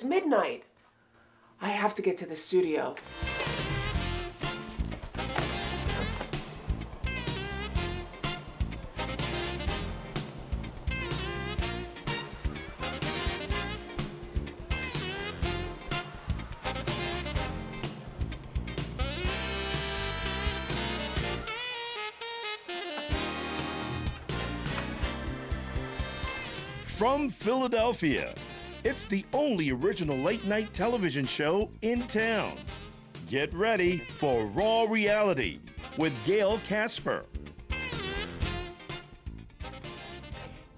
It's midnight. I have to get to the studio. From Philadelphia, it's the only original late-night television show in town. Get ready for Raw Reality with Gail Kasper.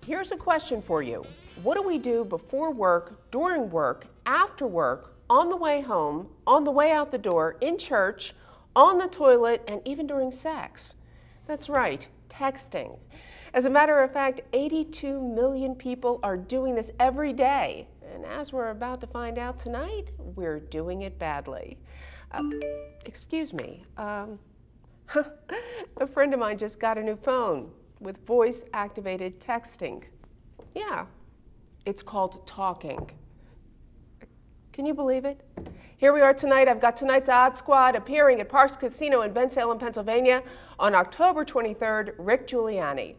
Here's a question for you. What do we do before work, during work, after work, on the way home, on the way out the door, in church, on the toilet, and even during sex? That's right, texting. As a matter of fact, 82 million people are doing this every day. And as we're about to find out tonight, we're doing it badly. Excuse me. A friend of mine just got a new phone with voice-activated texting. Yeah, it's called talking. Can you believe it? Here we are tonight. I've got tonight's Odd Squad appearing at Parks Casino in Bensalem, Pennsylvania on October 23rd, Rick Giuliani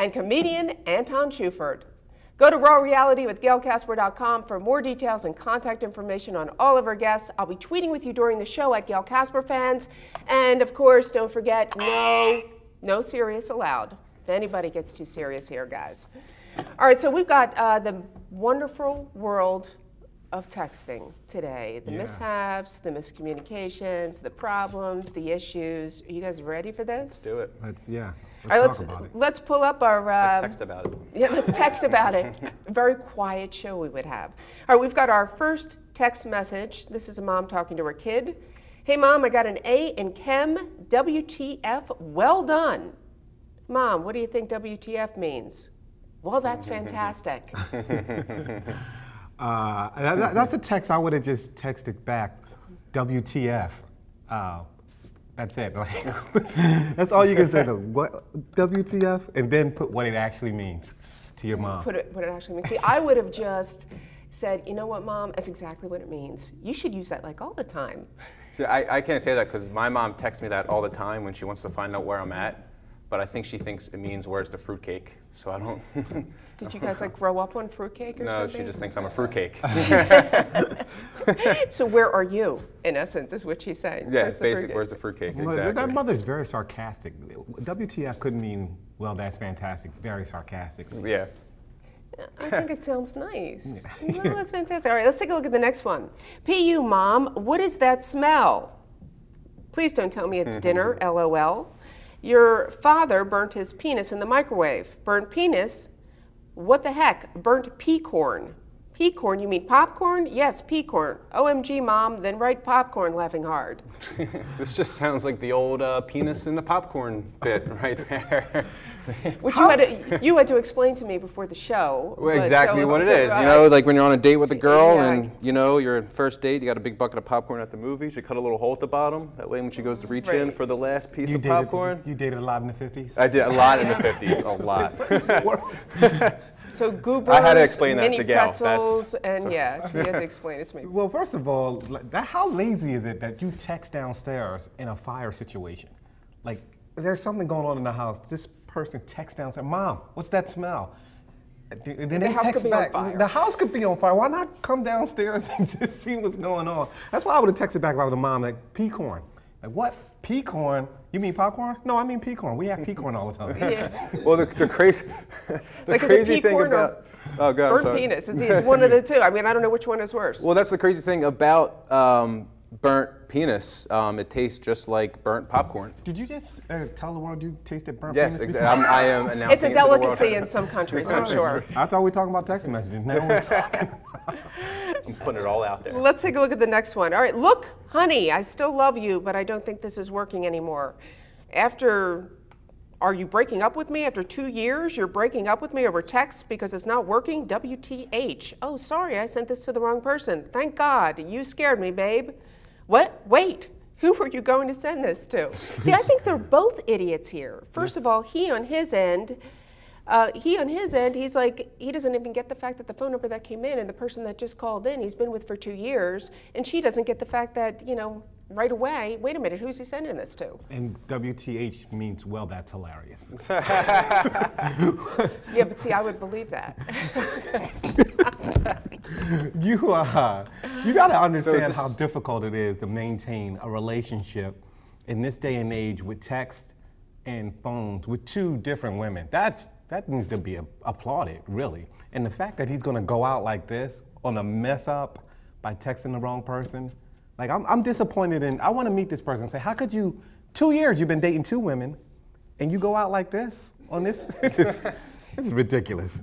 and comedian Anton Schufert. Go to rawrealitywithgailkasper.com for more details and contact information on all of our guests. I'll be tweeting with you during the show at Gail Kasper Fans. And of course, don't forget, no serious allowed. If anybody gets too serious here, guys. All right, so we've got the wonderful world of texting today. The mishaps, the miscommunications, the problems, the issues. Are you guys ready for this? Let's do it. Let's pull up our... let's text about it. Yeah, let's text about it. A very quiet show we would have. All right, we've got our first text message. This is a mom talking to her kid. Hey, Mom, I got an A in Chem. WTF, well done. Mom, what do you think WTF means? Well, that's fantastic. That's a text I would have just texted back, WTF. That's it. That's all you can say. What, WTF? And then put what it actually means to your mom. What it actually means. See, I would have just said, you know what, Mom, that's exactly what it means. You should use that like all the time. See, I can't say that because my mom texts me that all the time when she wants to find out where I'm at. But I think she thinks it means where's the fruitcake. So I don't. Did you guys like grow up on fruitcake or something? No, she just thinks I'm a fruitcake. So where are you, in essence, is what she's saying. Yeah, basically, where's the fruitcake? Well, exactly. that mother's very sarcastic. WTF could mean, well, that's fantastic. Very sarcastic. Yeah. I think it sounds nice. Yeah. Well, that's fantastic. All right, let's take a look at the next one. PU, Mom, what is that smell? Please don't tell me it's dinner, LOL. Your father burnt his penis in the microwave. Burnt penis? What the heck? Burnt pea corn. Pea corn, you mean popcorn? Yes, pea corn. OMG, Mom, then write popcorn, laughing hard. This just sounds like the old penis in the popcorn bit right there. Which you had to explain to me before the show. Well, exactly what it is. You know, like when you're on a date with a girl and, you know, your first date, you got a big bucket of popcorn at the movies, you cut a little hole at the bottom. That way when she goes to reach in for the last piece of popcorn. You dated a lot in the 50s? I did a lot in the 50s, a lot. So goobers, I had to explain that mini to Gail. pretzels, and yeah, she had to explain it to me. Well, first of all, how lazy is it that you text downstairs in a fire situation? Like, there's something going on in the house. This person texts downstairs, Mom, what's that smell? And then the house could be on fire. The house could be on fire. Why not come downstairs and just see what's going on? That's why I would have texted back with the mom, like, peacorn. Like, what? Peacorn? You mean popcorn? No, I mean peacorn. We have peacorn all the time. Yeah. Well, the crazy, crazy thing about burnt penis. It's one of the two. I mean, I don't know which one is worse. Well, that's the crazy thing about burnt penis. It tastes just like burnt popcorn. Did you just tell the world you tasted burnt penis? Yes, exactly. I am announcing it's a delicacy in some countries, I'm sure. I thought we were talking about text messages. Now we're talking about... I'm putting it all out there. Let's take a look at the next one. All right, look, honey, I still love you, but I don't think this is working anymore. Are you breaking up with me after 2 years? You're breaking up with me over text because it's not working? WTH. Oh, sorry, I sent this to the wrong person. Thank God, you scared me, babe. What? Wait, who were you going to send this to? See, I think they're both idiots here. First of all, he on his end He on his end, he's like, he doesn't even get the fact that the phone number that came in and the person that just called in, he's been with for 2 years, and she doesn't get the fact that, you know, right away, wait a minute, who's he sending this to? And WTH means, well, that's hilarious. Yeah, but see, I would believe that. You got to understand how difficult it is to maintain a relationship in this day and age with text and phones with 2 different women. That needs to be applauded, really. And the fact that he's going to go out like this on a mess up by texting the wrong person, like I'm disappointed in, I want to meet this person and say, how could you, 2 years you've been dating 2 women and you go out like this on this? This is ridiculous.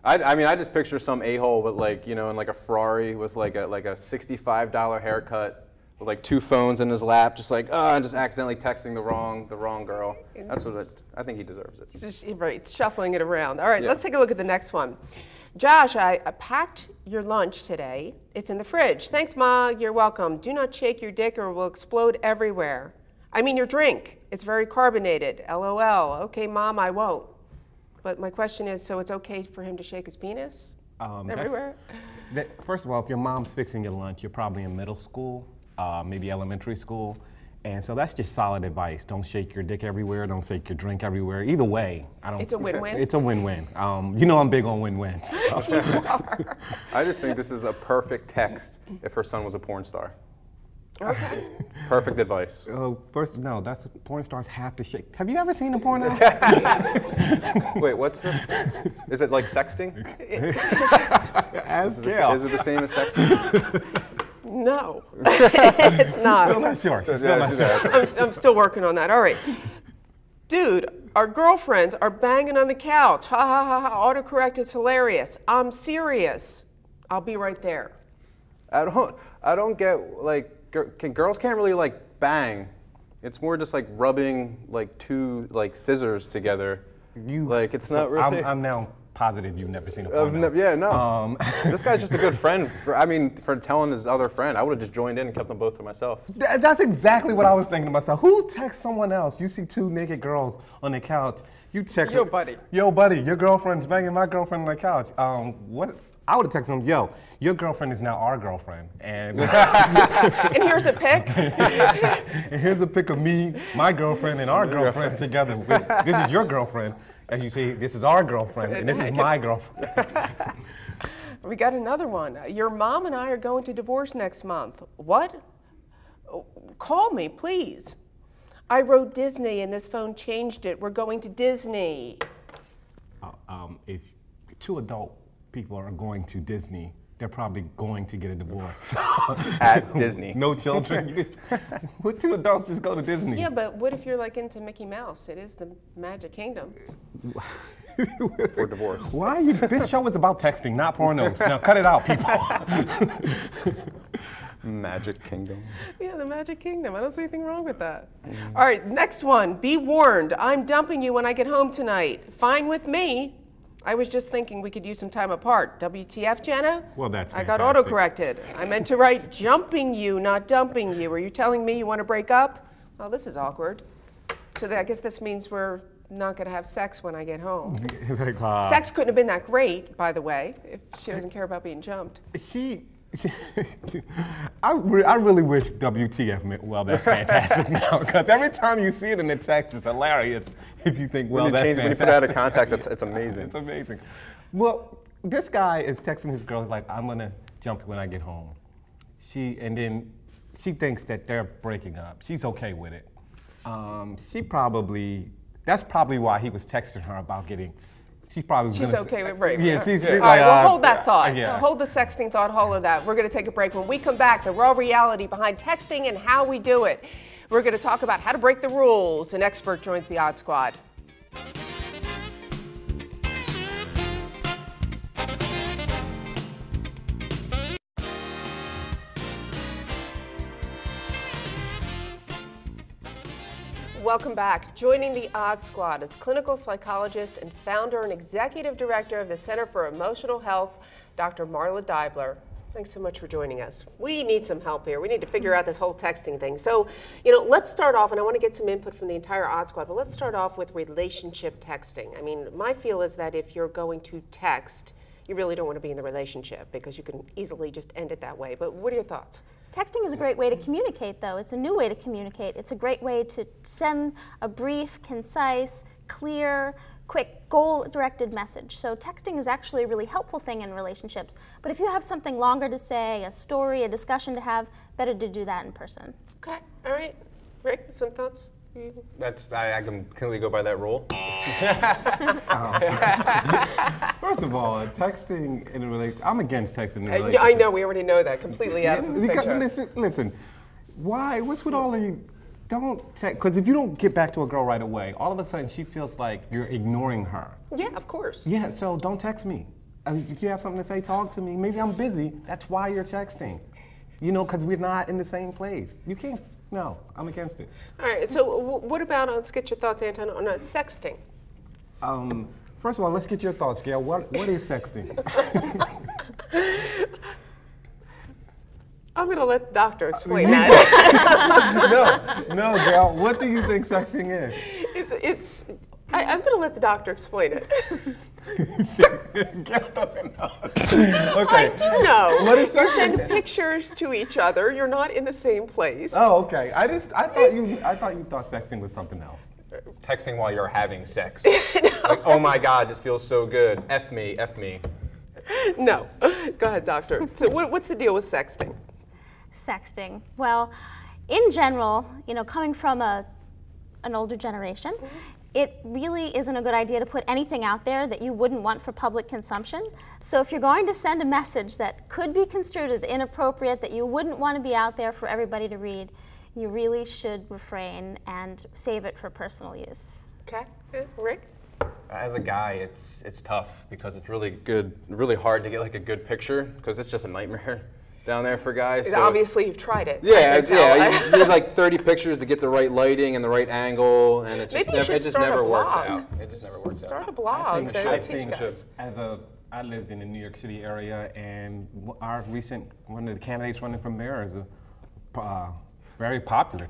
I mean, I just picture some a-hole with, like, you know, in like a Ferrari with like a $65 haircut with like 2 phones in his lap, just like, and just accidentally texting the wrong girl. That's what I think he deserves it. Just, right, shuffling it around. All right, let's take a look at the next one. Josh, I packed your lunch today. It's in the fridge. Thanks, Ma. You're welcome. Do not shake your dick or it will explode everywhere. I mean your drink. It's very carbonated. LOL. Okay, Mom, I won't. But my question is, so it's okay for him to shake his penis everywhere? First of all, if your mom's fixing your lunch, you're probably in middle school, maybe elementary school. And so that's just solid advice. Don't shake your dick everywhere. Don't shake your drink everywhere. Either way, it's a win-win? It's a win-win. You know I'm big on win-wins. So. You are. I just think this is a perfect text if her son was a porn star. Okay. Perfect advice. First, no, that's porn stars have to shake. Have you ever seen a porno? Wait, is it like sexting? Ask Gail. Is it the same as sexting? No, it's not. Still not sure. I'm still working on that. All right. Dude, our girlfriends are banging on the couch. Ha ha ha ha. Autocorrect is hilarious. I'm serious. I'll be right there. I don't get, like, girls can't really like bang. It's more just like rubbing like 2 like scissors together. Like it's not really. I'm now positive you've never seen a porno. Yeah, no. This guy's just a good friend. For telling his other friend, I would have just joined in and kept them both to myself. That's exactly what I was thinking to myself. Who texts someone else? You see 2 naked girls on the couch. You text. Yo, buddy. Yo, buddy. Your girlfriend's banging my girlfriend on the couch. What? I would have texted him, yo, your girlfriend is now our girlfriend. And and here's a pic. And here's a pic of me, my girlfriend, and our girlfriend together. This is your girlfriend. As you see, this is our girlfriend, and this is my girlfriend. We got another one. Your mom and I are going to divorce next month. What? Call me, please. I wrote Disney, and this phone changed it. We're going to Disney. If 2 adult people are going to Disney, they're probably going to get a divorce. At Disney. No children. What 2 adults just go to Disney? Yeah, but what if you're like into Mickey Mouse? It is the Magic Kingdom. For divorce. Why are you? This show is about texting, not pornos. Now cut it out, people. Magic Kingdom. Yeah, the Magic Kingdom. I don't see anything wrong with that. All right, next one. Be warned. I'm dumping you when I get home tonight. Fine with me. I was just thinking we could use some time apart. WTF, Jenna? Well, that's I got fantastic. auto-corrected. I meant to write jumping you, not dumping you. Are you telling me you want to break up? Well, this is awkward. So I guess this means we're not going to have sex when I get home. Sex couldn't have been that great, by the way, if she doesn't care about being jumped. I really wish WTF meant, well, that's fantastic now, because every time you see it in the text, it's hilarious if you think, well, that's fantastic. When you put it out of context, it's amazing. It's amazing. Well, this guy is texting his girl, like, I'm going to jump when I get home. And then she thinks that they're breaking up. She's okay with it. That's probably why he was texting her about getting, she's okay with breaking. Yeah, she's all right, well, hold that thought. Yeah. Hold the sexting thought, hold of that. We're going to take a break. When we come back, the raw reality behind texting and how we do it. We're going to talk about how to break the rules. An expert joins the Odd Squad. Welcome back. Joining the Odd Squad is clinical psychologist and founder and executive director of the Center for Emotional Health, Dr. Marla Deibler. Thanks so much for joining us. We need some help here. We need to figure out this whole texting thing. So, let's start off, and I want to get some input from the entire Odd Squad, but let's start off with relationship texting. I mean, my feel is that if you're going to text, you really don't want to be in the relationship because you can easily just end it that way. But what are your thoughts? Texting is a great way to communicate, though. It's a new way to communicate. It's a great way to send a brief, concise, clear, quick, goal-directed message. So texting is actually a really helpful thing in relationships. But if you have something longer to say, a story, a discussion to have, better to do that in person. Okay, all right. Rick, some thoughts? I can clearly go by that rule. First of all, texting in a relationship, I'm against texting in a relationship. I know, we already know that. Completely out of the picture. Listen, why? What's with all of you? Don't text, because if you don't get back to a girl right away, all of a sudden she feels like you're ignoring her. Yeah, of course. Yeah, so don't text me. If you have something to say, talk to me. Maybe I'm busy. That's why you're texting. Because we're not in the same place. You can't. No, I'm against it. All right, so what about, let's get your thoughts, Anton, on sexting? First of all, let's get your thoughts, Gail. What is sexting? I'm going to let the doctor explain that. No, Gail, what do you think sexting is? I'm going to let the doctor explain it. Gail doesn't know. Okay. I do know. What is You sexting? send pictures to each other. You're not in the same place. Oh, okay. I thought you thought sexting was something else. Texting while you're having sex. Like, oh my God, this feels so good. F me, F me. No. Go ahead, doctor. So what's the deal with sexting? Sexting. Well, in general, coming from an older generation, it really isn't a good idea to put anything out there that you wouldn't want for public consumption. So if you're going to send a message that could be construed as inappropriate, that you wouldn't want to be out there for everybody to read, you really should refrain and save it for personal use. Okay. Rick? As a guy, it's tough because it's really hard to get like a good picture because it's just a nightmare down there for guys. So obviously, you've tried it. Yeah, you need like 30 pictures to get the right lighting and the right angle, and it just never works out. It just never works out. Start a blog. I think I live in the New York City area, and one of the candidates running from there is a very popular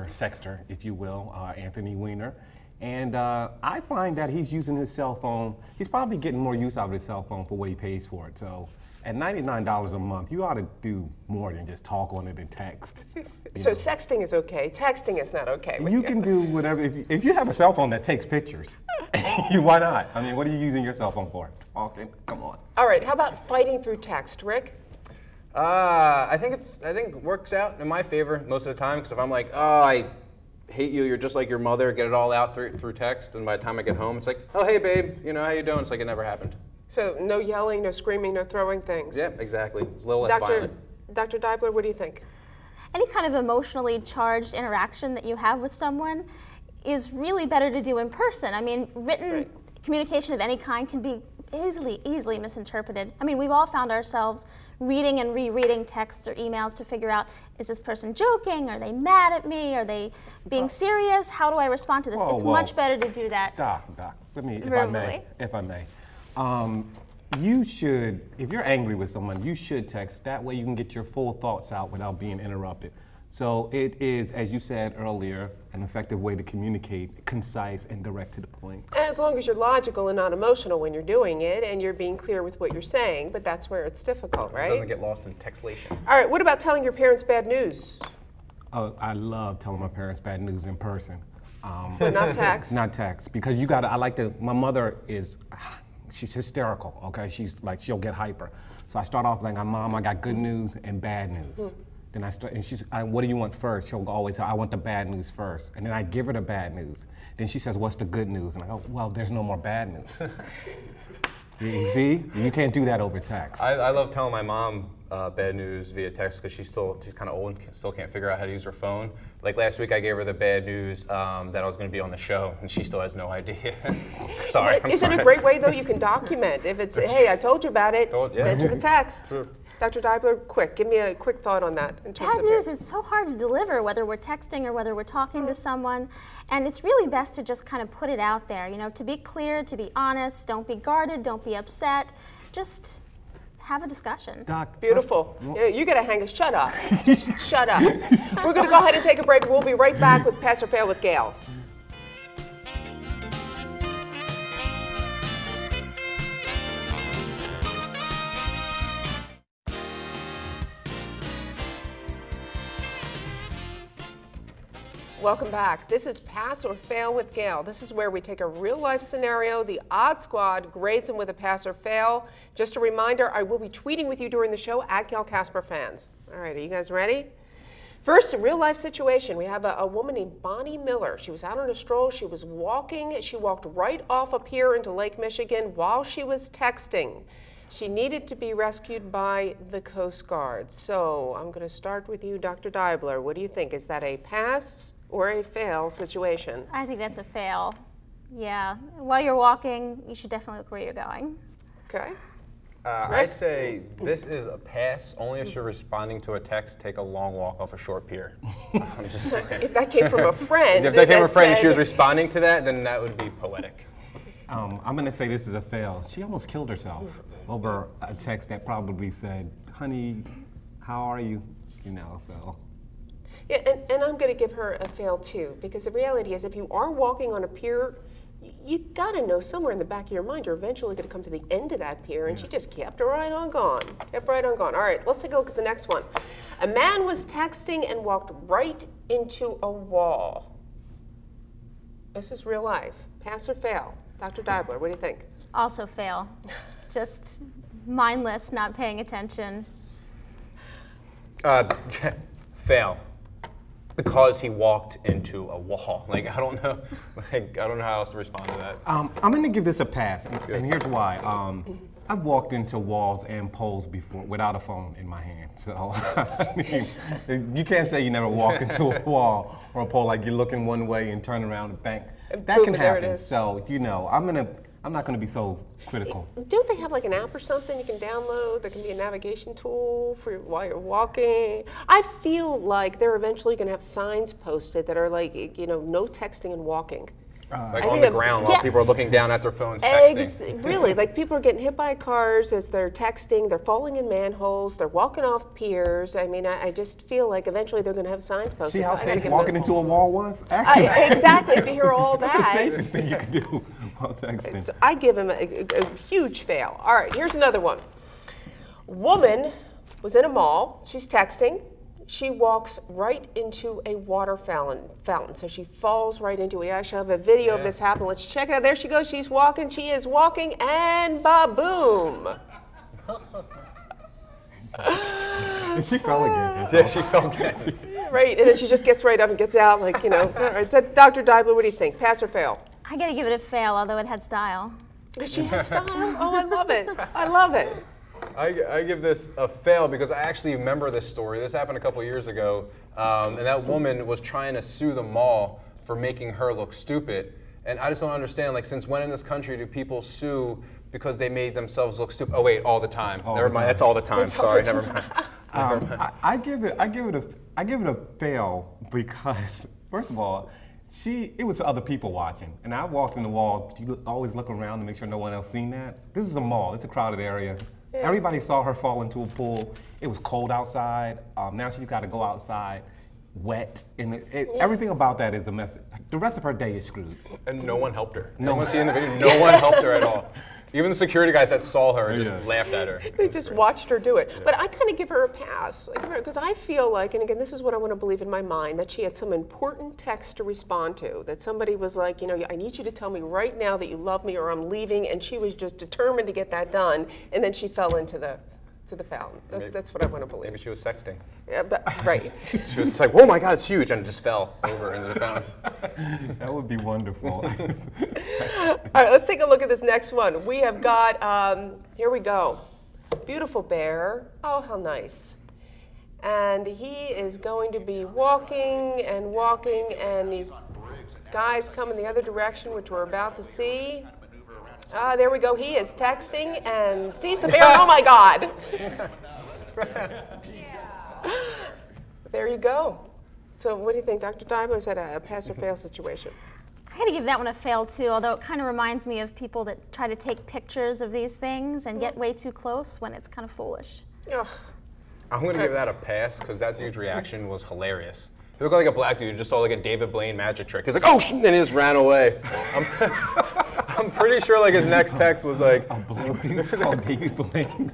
sexter, if you will, Anthony Weiner. And I find that he's using his cell phone. He's probably getting more use out of his cell phone for what he pays for it. So at $99 a month, you ought to do more than just talk on it and text. So sexting is okay. Texting is not okay. You can do whatever. If you have a cell phone that takes pictures, why not? I mean, what are you using your cell phone for? Talking? Come on. All right. How about fighting through text, Rick? I think it works out in my favor most of the time because if I'm like, oh, I hate you, you're just like your mother, get it all out through text, and by the time I get home, it's like, oh, hey, babe, how you doing? It's like it never happened. So no yelling, no screaming, no throwing things. Yeah, exactly. It's a little less violent. Dr. Deibler, what do you think? Any kind of emotionally charged interaction that you have with someone is really better to do in person. I mean, written communication of any kind can be easily misinterpreted. I mean, we've all found ourselves reading and rereading texts or emails to figure out, is this person joking? Are they mad at me? Are they being serious? How do I respond to this? It's much better to do that. Doc, verbally. if I may. You should, if you're angry with someone, you should text. That way you can get your full thoughts out without being interrupted. So it is, as you said earlier, an effective way to communicate, concise and direct to the point. As long as you're logical and not emotional when you're doing it and you're being clear with what you're saying, but that's where it's difficult, right? It doesn't get lost in textlation. All right, what about telling your parents bad news? Oh, I love telling my parents bad news in person. But not text? Not text, because my mother she's hysterical, okay? She'll get hyper. So I start off like, Mom, I got good news and bad news. Then what do you want first? She'll always say, I want the bad news first. And then I give her the bad news. Then she says, what's the good news? And I go, well, there's no more bad news. You see? You can't do that over text. I love telling my mom bad news via text because she's kind of old and still can't figure out how to use her phone. Like last week I gave her the bad news that I was going to be on the show and she still has no idea. Sorry. Isn't it a great way though you can document? If it's, hey, I told you about it, send you the text. True. Dr. Deibler, give me a quick thought on that. In terms bad news is so hard to deliver, whether we're texting or whether we're talking to someone. And it's really best to just kind of put it out there, to be clear, to be honest, don't be guarded, don't be upset. Just have a discussion. Doc, Beautiful. Yeah, you got to hang us. Shut up. Just shut up. We're going to go ahead and take a break. We'll be right back with Pass or Fail with Gail. Welcome back. This is Pass or Fail with Gail. This is where we take a real-life scenario, the odd squad grades them with a pass or fail. Just a reminder, I will be tweeting with you during the show at Gail Kasper Fans. All right, are you guys ready? First, a real-life situation. We have a woman named Bonnie Miller. She was out on a stroll. She was walking. She walked right off a pier into Lake Michigan while she was texting. She needed to be rescued by the Coast Guard. So I'm going to start with you, Dr. Deibler. What do you think? Is that a pass or a fail situation? I think that's a fail. Yeah. While you're walking, you should definitely look where you're going. Okay. I say this is a pass only if you're responding to a text. Take a long walk off a short pier. I'm just saying. If that came from a friend. If that came from a friend and she was responding to that, then that would be poetic. I'm going to say this is a fail. She almost killed herself over a text that probably said, honey, how are you? You know, so. Yeah, and I'm going to give her a fail too, because the reality is if you are walking on a pier, you got to know somewhere in the back of your mind you're eventually going to come to the end of that pier, and she just kept right on going. Kept right on going. All right, let's take a look at the next one. A man was texting and walked right into a wall. This is real life. Pass or fail? Dr. Deibler, what do you think? Also fail. Just mindless, not paying attention. Fail. Because he walked into a wall. Like, I don't know. Like, I don't know how else to respond to that. I'm going to give this a pass, and here's why. I've walked into walls and poles before without a phone in my hand. So I mean, you can't say you never walked into a wall or a pole like you're looking one way and turn around and bang. That boom, can there it happen. is. So I'm not going to be so critical. Don't they have like an app or something you can download that can be a navigation tool for while you're walking? I feel like they're eventually going to have signs posted that are like, you know, no texting and walking. Like on the ground while people are looking down at their phones texting. Really, like people are getting hit by cars as they're texting, they're falling in manholes, they're walking off piers. I mean, I just feel like eventually they're going to have signs posted. See how safe walking into a wall was? Exactly, to hear all that. That's the safest thing you can do while texting. So I give him a huge fail. All right, here's another one. Woman was in a mall, she's texting. She walks right into a water fountain. So she falls right into it. I actually have a video of this happen. Let's check it out. There she goes. She's walking. She is walking, and ba-boom. She fell again. Yeah, she fell again. Right, and then she just gets right up and gets out, like, you know. All right, so Dr. Deibler, what do you think? Pass or fail? I gotta give it a fail, although it had style. She had style. Oh, I love it. I love it. I give this a fail because I actually remember this story. This happened a couple years ago, and that woman was trying to sue the mall for making her look stupid. And I just don't understand, like, since when in this country do people sue because they made themselves look stupid? Oh wait, all the time. Never mind. That's all the time. Sorry, never mind. I give it a fail because, first of all, it was other people watching, and I walked in the wall. You always look around to make sure no one else seen that. This is a mall. It's a crowded area. Yeah. Everybody saw her fall into a pool. It was cold outside. Now she's got to go outside, wet, and everything about that is a mess. The rest of her day is screwed. And no one helped her. No one see in the video. No one helped her at all. Even the security guys that saw her just laughed at her. They just watched her do it. But I kind of give her a pass, because I feel like, and again, this is what I want to believe in my mind, that she had some important text to respond to, that somebody was like, you know, I need you to tell me right now that you love me or I'm leaving, and she was just determined to get that done, and then she fell into the fountain. That's what I want to believe. Maybe she was sexting. Yeah, but, right. She was like, oh my God, it's huge, and just fell over into the fountain. That would be wonderful. All right, let's take a look at this next one. We have got, here we go. Beautiful bear. Oh, how nice. And he is going to be walking, and the guys come in the other direction, which we're about to see. There we go. He is texting and sees the bear. Oh my God! There you go. So, what do you think, Dr. Deibler? Is that a pass or fail situation? I got to give that one a fail too, although it kind of reminds me of people that try to take pictures of these things and get way too close when it's kind of foolish. Ugh. I'm gonna give that a pass because that dude's reaction was hilarious. He looked like a black dude who just saw like a David Blaine magic trick. He's like, oh, and he just ran away. I'm pretty sure like his next text was like, A black dude called David Blaine.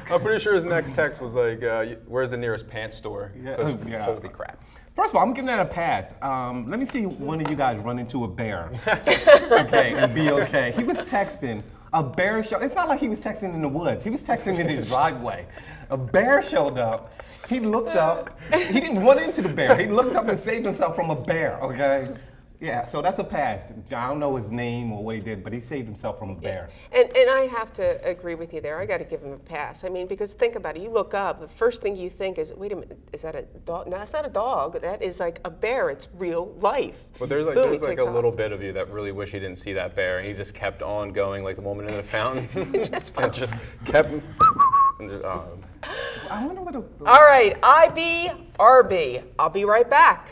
I'm pretty sure his next text was like, where's the nearest pants store? Yeah. 'Cause Yeah. holy crap. First of all, I'm giving that a pass. Let me see one of you guys run into a bear, okay, and be okay. He was texting. A bear showed. It's not like he was texting in the woods. He was texting in his driveway. A bear showed up. He looked up. He didn't run into the bear. He looked up and saved himself from a bear. Okay. Yeah. So that's a pass. I don't know his name or what he did, but he saved himself from a bear. And I have to agree with you there. I got to give him a pass. I mean, because think about it. You look up, the first thing you think is, wait a minute, is that a dog? No, it's not a dog. That is like a bear. It's real life. But there's like, Boom, there's he like takes a little off. bit of you that really wish he didn't see that bear, and he just kept on going like the woman in the fountain. And just kept. And just, I wonder what. All right, IBRB. I'll be right back.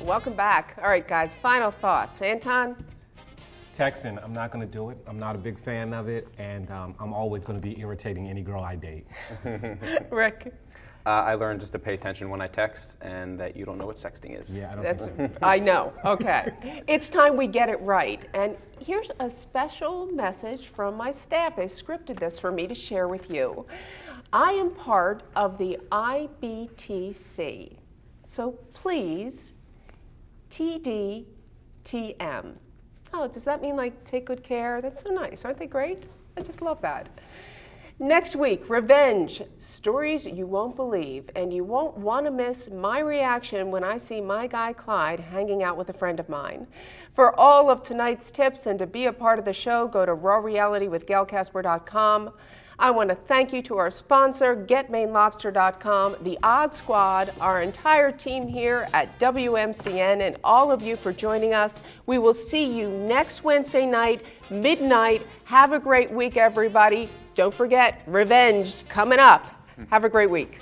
Welcome back. All right, guys, final thoughts. Anton? Texting, I'm not going to do it. I'm not a big fan of it, and I'm always going to be irritating any girl I date. Rick? I learned just to pay attention when I text and that you don't know what sexting is. Yeah, I don't That's, think so. I know. Okay. It's time we get it right. And here's a special message from my staff. They scripted this for me to share with you. I am part of the IBTC. So please, TDTM. Oh, does that mean like take good care? That's so nice. Aren't they great? I just love that. Next week, revenge, stories you won't believe, and you won't want to miss my reaction when I see my guy Clyde hanging out with a friend of mine. For all of tonight's tips and to be a part of the show, go to rawrealitywithgailkasper.com. I want to thank you to our sponsor, GetMainLobster.com, the Odd Squad, our entire team here at WMCN, and all of you for joining us. We will see you next Wednesday night, midnight. Have a great week, everybody. Don't forget, revenge is coming up. Have a great week.